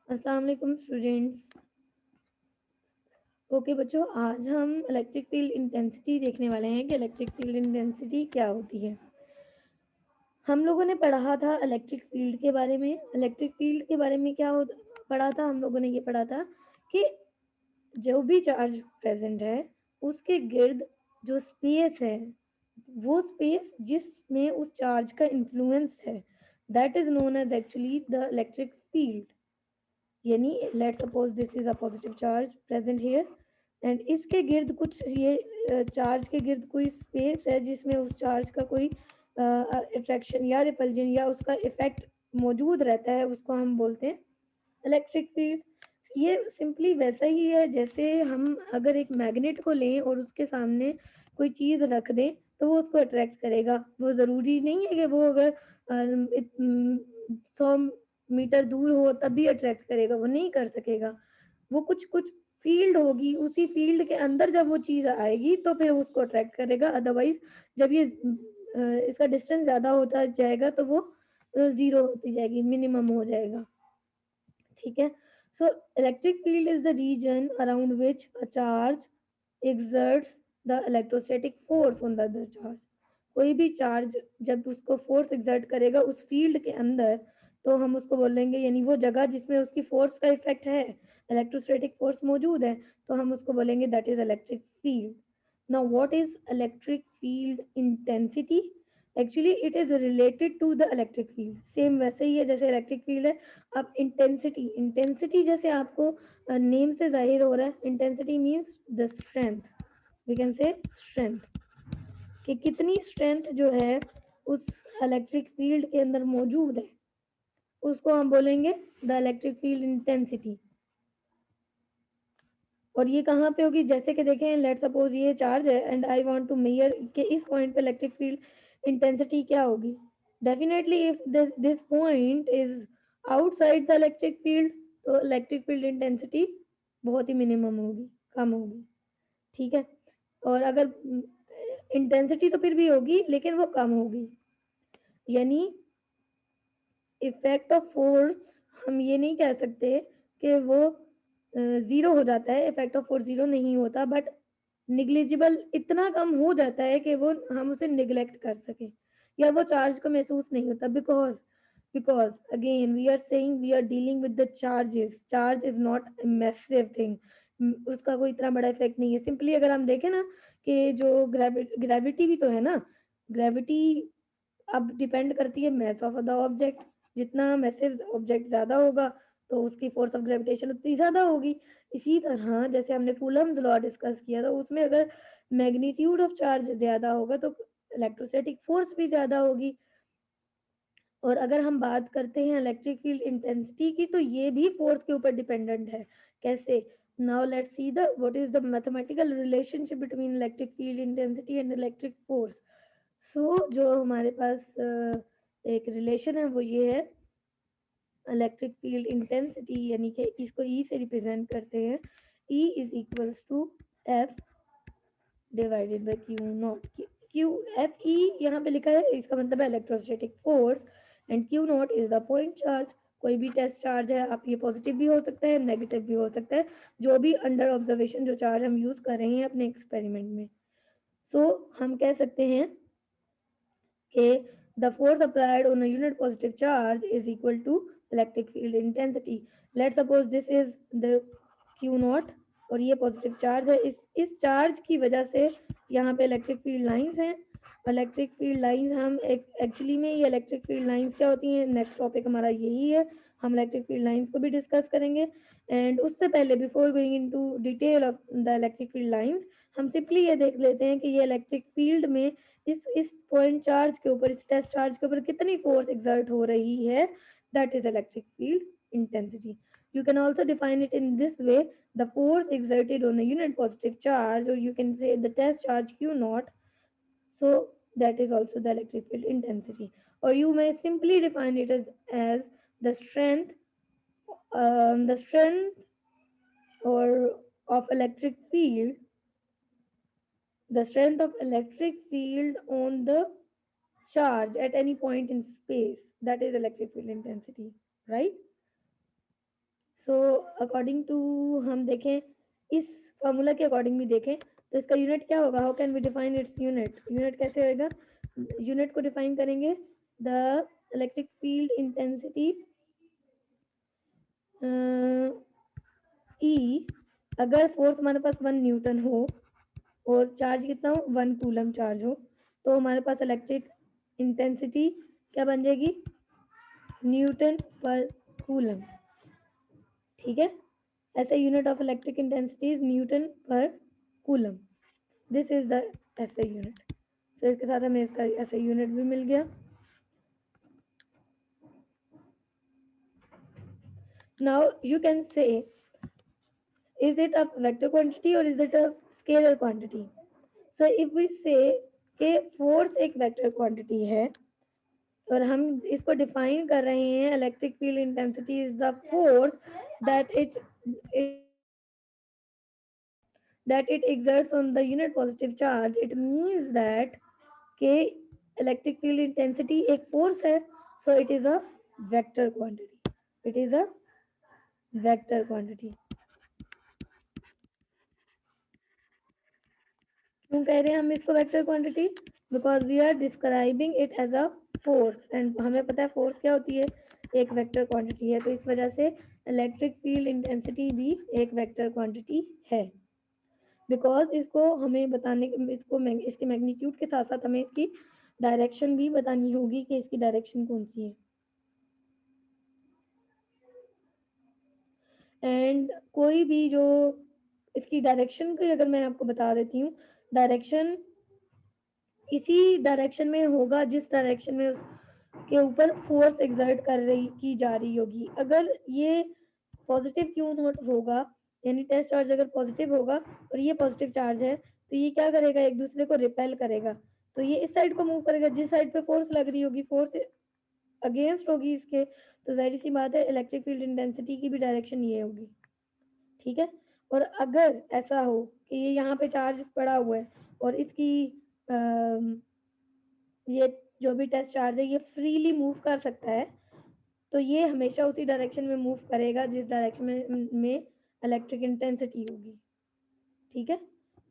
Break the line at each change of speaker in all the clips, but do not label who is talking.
अस्सलाम वालेकुम students. Okay बच्चों, आज हम इलेक्ट्रिक फील्ड इंटेंसिटी देखने वाले हैं कि इलेक्ट्रिक फील्ड इंटेंसिटी क्या होती है। हम लोगों ने पढ़ा था इलेक्ट्रिक फील्ड के बारे में। इलेक्ट्रिक फील्ड के बारे में क्या पढ़ा था, हम लोगों ने ये पढ़ा था कि जो भी चार्ज प्रेजेंट है उसके गिर्द जो स्पेस है, वो स्पेस जिसमें उस चार्ज का इन्फ्लुएंस है, that is known as actually the electric field. यानी let suppose this is a positive charge present here and इसके गिर्द कुछ ये चार्ज के गिर्द कोई स्पेस है जिसमें उस चार्ज का कोई अट्रैक्शन या रिपल्जन या उसका इफेक्ट मौजूद रहता है, उसको हम बोलते हैं इलेक्ट्रिक फील्ड। ये सिंपली वैसा ही है जैसे हम अगर एक मैग्नेट को लें और उसके सामने कोई चीज रख दें तो वो उसको अट्रैक्ट करेगा। वो जरूरी नहीं है कि वो अगर 100 मीटर दूर हो तब भी अट्रैक्ट करेगा, वो नहीं कर सकेगा। वो कुछ कुछ फील्ड होगी, उसी फील्ड के अंदर जब वो चीज आएगी तो फिर उसको अट्रैक्ट करेगा। अदरवाइज जब ये इसका डिस्टेंस ज्यादा होता जाएगा तो वो जीरो होती जाएगी, मिनिमम हो जाएगा। ठीक है। So electric field is the region around which a charge exerts the electrostatic force on the other charge। कोई भी चार्ज जब उसको फोर्स एग्जर्ट करेगा उस फील्ड के अंदर तो हम उसको बोलेंगे, यानी वो जगह जिसमें उसकी फोर्स का इफेक्ट है, इलेक्ट्रोस्टैटिक फोर्स मौजूद है, तो हम उसको बोलेंगे that is electric field. Now what is electric field intensity? Actually it is related to the electric field. Same वैसे ही है जैसे इलेक्ट्रिक फील्ड है। अब इंटेंसिटी, इंटेंसिटी जैसे आपको नेम से जाहिर हो रहा है, intensity means the strength. We can say strength, कि कितनी स्ट्रेंथ जो है उस इलेक्ट्रिक फील्ड के अंदर मौजूद है, उसको हम बोलेंगे द इलेक्ट्रिक फील्ड इंटेंसिटी। और ये कहाँ पे होगी? जैसे कि देखें, लेट सपोज ये चार्ज है and I want to measure के इस पॉइंट पे इलेक्ट्रिक फील्ड इंटेंसिटी क्या होगी। Definitely if this point is outside the electric field तो इलेक्ट्रिक फील्ड इंटेंसिटी बहुत ही मिनिमम होगी, कम होगी। ठीक है। और अगर इंटेंसिटी तो फिर भी होगी लेकिन वो कम होगी। यानी इफेक्ट ऑफ फोर्स हम ये नहीं कह सकते कि वो जीरो हो जाता है। इफेक्ट ऑफ फोर्स जीरो नहीं होता, बट निग्लिजिबल इतना कम हो जाता है कि वो हम उसे निग्लेक्ट कर सके या वो चार्ज को महसूस नहीं होता। Because again we are saying we are dealing with the charges. Charge is not a massive thing, उसका कोई इतना बड़ा इफेक्ट नहीं है। सिंपली अगर हम देखें ना कि जो ग्रेविटी भी तो है ना, ग्रेविटी अब डिपेंड करती है मैस ऑफ द ऑब्जेक्ट। जितना मैसिव ऑब्जेक्ट ज्यादा होगा तो उसकी फोर्स ऑफ ग्रेविटेशन उतनी ज्यादा होगी। इसी तरह जैसे हमने कूलम्स लॉ डिस्कस किया था, उसमें अगर मैग्नीट्यूड ऑफ चार्ज ज्यादा होगा तो इलेक्ट्रोस्टैटिक फोर्स भी ज्यादा होगी। और अगर हम बात करते हैं इलेक्ट्रिक फील्ड इंटेंसिटी की तो ये भी फोर्स के ऊपर डिपेंडेंट है। कैसे? Now let's see the what is the mathematical relationship between electric field intensity and electric force. So जो हमारे पास एक रिलेशन है वो ये है, इलेक्ट्रिक फील्ड इंटेंसिटी यानी कि इसको ई से रिप्रेजेंट करते हैं। E is equals to F divided by Q naught. Q F E यहाँ पे लिखा है, इसका मतलब है electrostatic force, and Q naught is the point charge. कोई भी टेस्ट चार्ज है, आप ये पॉजिटिव भी हो सकता है, नेगेटिव भी हो सकता है, जो भी अंडर ऑब्जर्वेशन जो चार्ज हम यूज कर रहे हैं अपने एक्सपेरिमेंट में। सो हम कह सकते हैं कि the force applied on a unit positive charge is equal to electric field intensity। Let's suppose this is the Q naught और ये पॉजिटिव चार्ज है। इस चार्ज की वजह से यहाँ पे इलेक्ट्रिक फील्ड लाइंस हैं। इलेक्ट्रिक फील्ड लाइंस हम एक्चुअली में ये इलेक्ट्रिक फील्ड लाइंस क्या होती हैं, नेक्स्ट टॉपिक हमारा यही है। हम इलेक्ट्रिक फील्ड लाइंस को भी डिस्कस करेंगे। एंड उससे पहले before going into detail of the electric field lines, हम सिंपली ये देख लेते हैं कि ये इलेक्ट्रिक फील्ड में इस पॉइंट चार्ज के ऊपर, इस टेस्ट चार्ज के ऊपर कितनी फोर्स एक्सर्ट हो रही है, that is electric field intensity. You can also define it in this way: the force exerted on a unit positive charge, or you can say the test charge Q naught. So that is also the electric field intensity. Or you may simply define it as the strength or of electric field, the strength of electric field on the charge at any point in space, that is electric field intensity, right? So according to हम देखें इस formula के according भी देखें तो इसका unit क्या होगा? How can we define its unit? Unit कैसे होएगा? यूनिट को डिफाइन करेंगे the electric field intensity E, अगर फोर्स हमारे पास 1 न्यूटन हो और चार्ज कितना हो? 1 कूलम चार्ज हो, तो हमारे पास इलेक्ट्रिक इंटेंसिटी क्या बन जाएगी? न्यूटन पर कूलम। ठीक है, ऐसे unit of electric intensity is Newton पर कूलम। दिस इज द ऐसे यूनिट। सो इसके साथ हमें इसका ऐसे यूनिट भी मिल गया। Now you can say is it a vector quantity or is it a scalar quantity? So if we say कि फोर्स एक वेक्टर क्वांटिटी है और हम इसको डिफाइन कर रहे हैं electric field intensity is the force that it exerts on the unit positive charge, it means that के इलेक्ट्रिक फील्ड इंटेंसिटी एक फोर्स है, so it is a vector quantity. It is a vector quantity. क्यों कह रहे हैं हम इसको vector quantity? Because we are describing it as a force and हमें पता है फोर्स क्या होती है? एक वेक्टर क्वांटिटी है, तो इस वजह से इलेक्ट्रिक फील्ड इंटेंसिटी भी एक वेक्टर क्वांटिटी है। बिकॉज इसको हमें बताने इसको इसके मैग्नीट्यूड के साथ साथ हमें इसकी डायरेक्शन भी बतानी होगी कि इसकी डायरेक्शन कौन सी है। एंड कोई भी जो इसकी डायरेक्शन की अगर मैं आपको बता देती हूँ, डायरेक्शन इसी डायरेक्शन में होगा जिस डायरेक्शन में उसके ऊपर फोर्स एक्सर्ट कर रही की जा रही होगी। अगर ये पॉजिटिव क्यू नॉट होगा, यानी टेस्ट चार्ज अगर पॉजिटिव होगा और ये पॉजिटिव चार्ज है, तो ये क्या करेगा? एक दूसरे को रिपेल करेगा, तो ये इस साइड को मूव करेगा जिस साइड पे फोर्स लग रही होगी, फोर्स अगेंस्ट होगी इसके, तो जाहिर सी बात है इलेक्ट्रिक फील्ड इंटेंसिटी की भी डायरेक्शन ये होगी। ठीक है, और अगर ऐसा हो कि ये यहाँ पे चार्ज पड़ा हुआ है और इसकी ये जो भी टेस्ट चार्ज है ये फ्रीली मूव कर सकता है, तो ये हमेशा उसी डायरेक्शन में मूव करेगा जिस डायरेक्शन में इलेक्ट्रिक इंटेंसिटी होगी। ठीक है,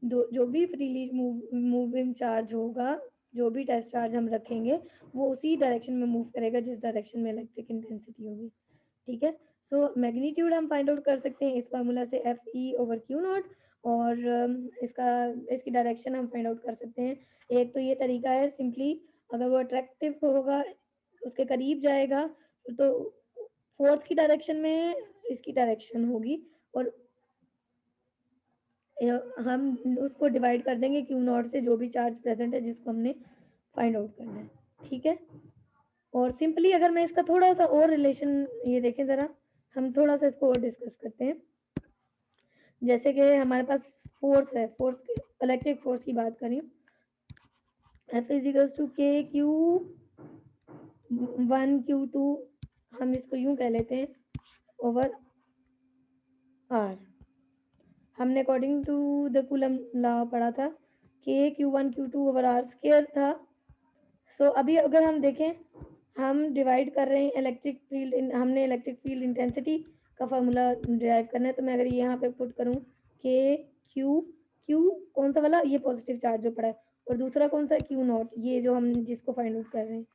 जो भी फ्रीली मूविंग चार्ज होगा, जो भी टेस्ट चार्ज हम रखेंगे वो उसी डायरेक्शन में मूव करेगा जिस डायरेक्शन में इलेक्ट्रिक इंटेंसिटी होगी। ठीक है, सो मैग्नीट्यूड हम फाइंड आउट कर सकते हैं इस फार्मूला से F E over Q not, और इसकी डायरेक्शन हम फाइंड आउट कर सकते हैं। एक तो ये तरीका है सिंपली, अगर वो अट्रैक्टिव होगा उसके करीब जाएगा तो फोर्स की डायरेक्शन में इसकी डायरेक्शन होगी, और हम उसको डिवाइड कर देंगे क्यू नॉट से जो भी चार्ज प्रेजेंट है जिसको हमने फाइंड आउट करना है। ठीक है, और सिंपली अगर मैं इसका थोड़ा सा और रिलेशन ये देखें ज़रा, हम थोड़ा सा इसको और डिस्कस करते हैं। जैसे कि हमारे पास फोर्स है, फोर्स इलेक्ट्रिक फोर्स की बात करें, F equals to K q 1 q 2, हम इसको यूं कह लेते हैं ओवर आर। हमने according to the Coulomb law पढ़ा था कि q 1 q 2 over r square था। सो अभी अगर हम देखें, हम डिवाइड कर रहे हैं इलेक्ट्रिक फील्ड, हमने इलेक्ट्रिक फील्ड इंटेंसिटी का फार्मूला डिराइव करना है, तो मैं अगर यहाँ पे पुट करूँ के क्यू क्यू कौन सा वाला? ये पॉजिटिव चार्ज जो पड़ा है, और दूसरा कौन सा? क्यू नॉट, ये जो हम जिसको फाइंड आउट कर रहे हैं,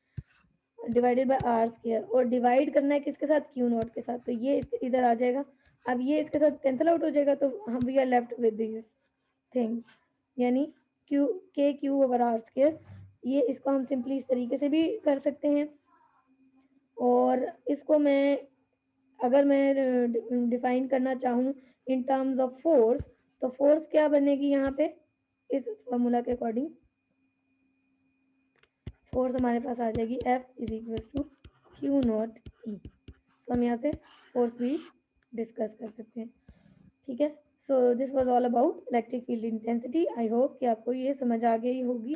डिवाइडेड बाय आर स्क्वायर, और डिवाइड करना है किसके साथ? क्यू नॉट के साथ, तो ये इधर आ जाएगा। अब ये इसके साथ कैंसिल आउट हो जाएगा, तो हम we are left with this things, यानी q K q over r square. ये इसको हम सिंपली इस तरीके से भी कर सकते हैं, और इसको मैं अगर मैं डिफाइन करना चाहूँ इन टर्म्स ऑफ फोर्स, तो फोर्स क्या बनेगी यहाँ पे इस फॉर्मूला के अकॉर्डिंग? फोर्स हमारे पास आ जाएगी F is equal to q naught E. So हम यहाँ से फोर्स भी डिस्कस कर सकते हैं। ठीक है, so this was all about electric field intensity. I hope कि आपको ये समझ आ गई होगी।